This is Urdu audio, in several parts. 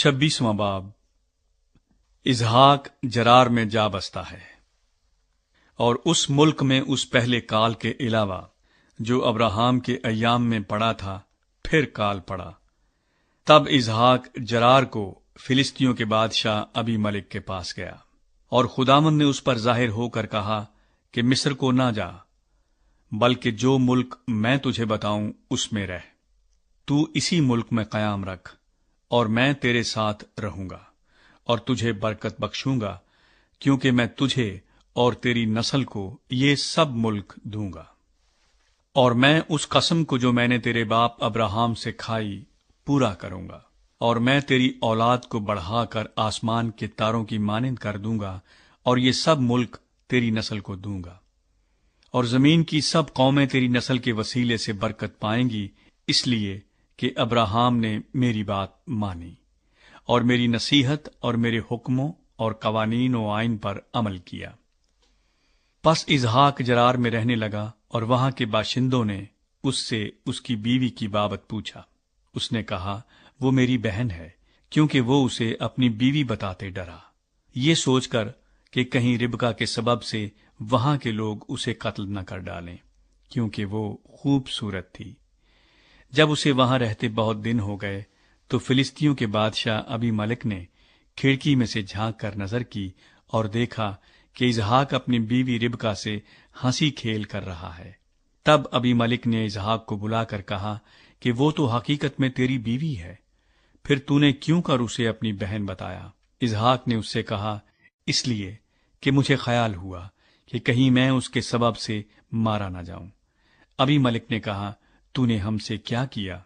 26واں باب۔ اسحاق جرار میں جا بستا ہے، اور اس ملک میں اس پہلے کال کے علاوہ جو ابراہام کے ایام میں پڑا تھا پھر کال پڑا۔ تب اسحاق جرار کو فلسطینیوں کے بادشاہ ابی ملک کے پاس گیا، اور خداوند نے اس پر ظاہر ہو کر کہا کہ مصر کو نہ جا، بلکہ جو ملک میں تجھے بتاؤں اس میں رہ۔ تو اسی ملک میں قیام رکھ، اور میں تیرے ساتھ رہوں گا اور تجھے برکت بخشوں گا، کیونکہ میں تجھے اور تیری نسل کو یہ سب ملک دوں گا، اور میں اس قسم کو جو میں نے تیرے باپ ابراہام سے کھائی پورا کروں گا، اور میں تیری اولاد کو بڑھا کر آسمان کے تاروں کی مانند کر دوں گا، اور یہ سب ملک تیری نسل کو دوں گا، اور زمین کی سب قومیں تیری نسل کے وسیلے سے برکت پائیں گی، اس لیے کہ ابراہام نے میری بات مانی اور میری نصیحت اور میرے حکموں اور قوانین و آئین پر عمل کیا۔ پس اسحاق جرار میں رہنے لگا، اور وہاں کے باشندوں نے اس سے اس کی بیوی کی بابت پوچھا۔ اس نے کہا، وہ میری بہن ہے، کیونکہ وہ اسے اپنی بیوی بتاتے ڈرا، یہ سوچ کر کہ کہیں ربکا کے سبب سے وہاں کے لوگ اسے قتل نہ کر ڈالیں، کیونکہ وہ خوبصورت تھی۔ جب اسے وہاں رہتے بہت دن ہو گئے تو فلسطینیوں کے بادشاہ ابی ملک نے کھڑکی میں سے جھانک کر نظر کی اور دیکھا کہ اسحاق اپنی بیوی ربکا سے ہنسی کھیل کر رہا ہے۔ تب ابی ملک نے اسحاق کو بلا کر کہا کہ وہ تو حقیقت میں تیری بیوی ہے، پھر تو نے کیوں کر اسے اپنی بہن بتایا؟ اسحاق نے اس سے کہا، اس لیے کہ مجھے خیال ہوا کہ کہیں میں اس کے سبب سے مارا نہ جاؤں۔ ابی ملک نے کہا، تو نے ہم سے کیا کیا؟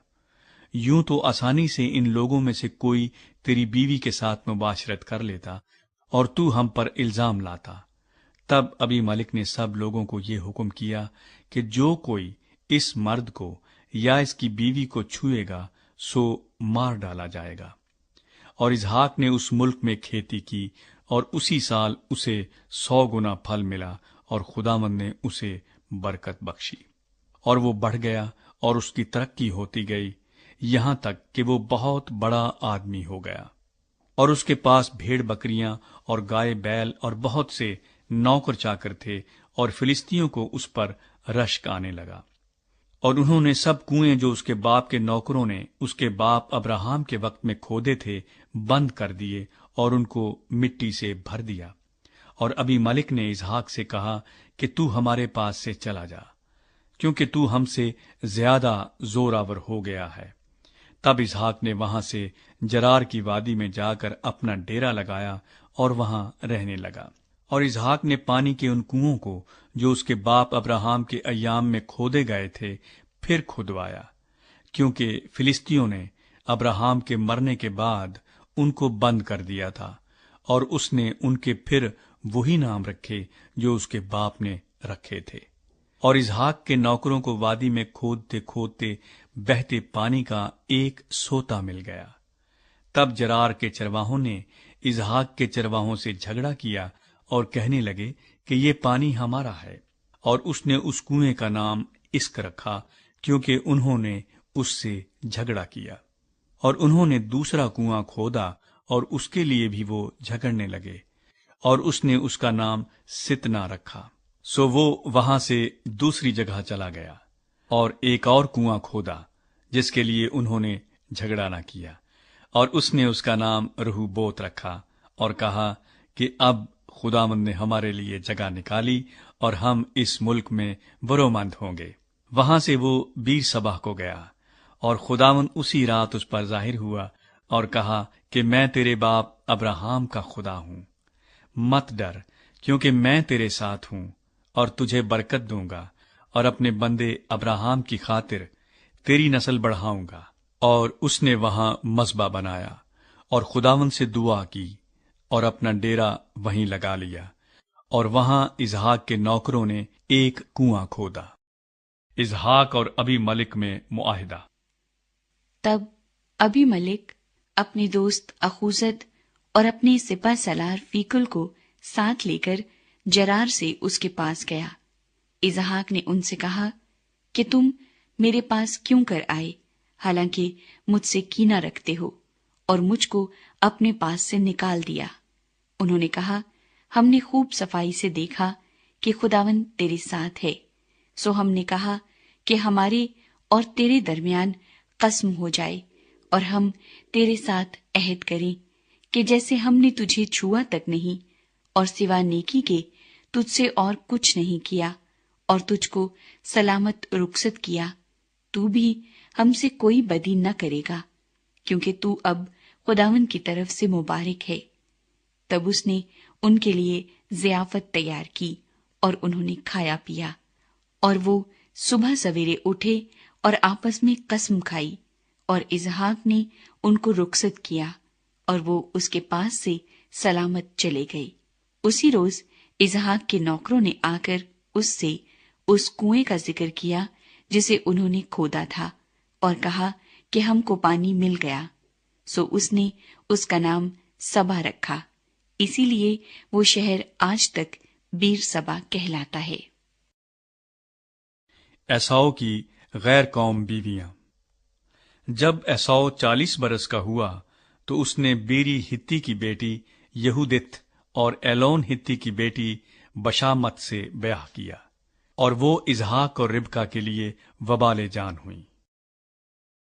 یوں تو آسانی سے ان لوگوں میں سے کوئی تیری بیوی کے ساتھ مباشرت کر لیتا اور تو ہم پر الزام لاتا۔ تب ابی ملک نے سب لوگوں کو یہ حکم کیا کہ جو کوئی اس مرد کو یا اس کی بیوی کو چھوئے گا سو مار ڈالا جائے گا۔ اور اسحاق نے اس ملک میں کھیتی کی، اور اسی سال اسے 100 گنا پھل ملا، اور خداوند نے اسے برکت بخشی، اور وہ بڑھ گیا اور اس کی ترقی ہوتی گئی، یہاں تک کہ وہ بہت بڑا آدمی ہو گیا، اور اس کے پاس بھیڑ بکریاں اور گائے بیل اور بہت سے نوکر چاکر تھے، اور فلسطینیوں کو اس پر رشک آنے لگا۔ اور انہوں نے سب کنویں جو اس کے باپ کے نوکروں نے اس کے باپ ابراہام کے وقت میں کھودے تھے بند کر دیے اور ان کو مٹی سے بھر دیا۔ اور ابی ملک نے اسحاق سے کہا کہ تو ہمارے پاس سے چلا جا، کیونکہ تو ہم سے زیادہ زوراور ہو گیا ہے۔ تب اسحاق نے وہاں سے جرار کی وادی میں جا کر اپنا ڈیرا لگایا اور وہاں رہنے لگا۔ اور اسحاق نے پانی کے ان کنووں کو جو اس کے باپ ابراہام کے ایام میں کھودے گئے تھے پھر کھدوایا، کیونکہ فلسطینیوں نے ابراہام کے مرنے کے بعد ان کو بند کر دیا تھا، اور اس نے ان کے پھر وہی نام رکھے جو اس کے باپ نے رکھے تھے۔ اور اسحاق کے نوکروں کو وادی میں کھودتے کھودتے بہتے پانی کا ایک سوتا مل گیا۔ تب جرار کے چرواہوں نے اسحاق کے چرواہوں سے جھگڑا کیا اور کہنے لگے کہ یہ پانی ہمارا ہے، اور اس نے اس کنویں کا نام اسک رکھا، کیونکہ انہوں نے اس سے جھگڑا کیا۔ اور انہوں نے دوسرا کنواں کھودا، اور اس کے لیے بھی وہ جھگڑنے لگے، اور اس نے اس کا نام ستنا رکھا۔ سو وہ وہاں سے دوسری جگہ چلا گیا اور ایک اور کنواں کھودا جس کے لیے انہوں نے جھگڑا نہ کیا، اور اس نے اس کا نام رہوبوت رکھا، اور کہا کہ اب خداوند نے ہمارے لیے جگہ نکالی اور ہم اس ملک میں برومند ہوں گے۔ وہاں سے وہ بیر سبا کو گیا، اور خداوند اسی رات اس پر ظاہر ہوا اور کہا کہ میں تیرے باپ ابراہام کا خدا ہوں، مت ڈر، کیونکہ میں تیرے ساتھ ہوں اور تجھے برکت دوں گا، اور اپنے بندے ابراہام کی خاطر تیری نسل بڑھاؤں گا۔ اور اس نے وہاں مذبح بنایا اور خداوند سے دعا کی اور اپنا ڈیرا وہیں لگا لیا، اور وہاں اسحاق کے نوکروں نے ایک کنواں کھودا۔ اسحاق اور ابی ملک میں معاہدہ۔ تب ابی ملک اپنے دوست اخوزد اور اپنے سپہ سالار فیکل کو ساتھ لے کر جرار سے اس کے پاس گیا۔ اسحاق نے ان سے کہا کہ تم میرے پاس کیوں کر آئے، حالانکہ مجھ سے کینہ رکھتے ہو؟ اور مجھ کو اپنے پاس سے نکال دیا۔ انہوں نے کہا، ہم نے خوب صفائی سے دیکھا کہ خداوند تیرے ساتھ ہے، سو ہم نے کہا کہ ہمارے اور تیرے درمیان قسم ہو جائے اور ہم تیرے ساتھ عہد کریں کہ جیسے ہم نے تجھے چھوا تک نہیں اور سوا نیکی کے تجھ سے اور کچھ نہیں کیا اور تجھ کو سلامت رخصت کیا، تو بھی ہم سے کوئی بدی نہ کرے گا، کیونکہ تو اب خداوند کی طرف سے مبارک ہے۔ تب اس نے ان کے لیے ضیافت تیار کی اور انہوں نے کھایا پیا، اور وہ صبح سویرے اٹھے اور آپس میں قسم کھائی، اور اسحاق نے ان کو رخصت کیا اور وہ اس کے پاس سے سلامت چلے گئے۔ اسی روز اسحاق کے نوکروں نے آ کر اس سے اس کنویں کا ذکر کیا جسے انہوں نے کھودا تھا، اور کہا کہ ہم کو پانی مل گیا، سو اس نے اس کا نام سبا رکھا، اسی لیے وہ شہر آج تک بیر سبا کہلاتا ہے۔ ایساؤ کی غیر قوم بیویاں۔ جب ایساؤ 40 برس کا ہوا تو اس نے بیری ہتی کی بیٹی یہودت اور ایلون ہتی کی بیٹی بشامت سے بیاہ کیا، اور وہ اسحاق اور ربکا کے لیے وبال جان ہوئی۔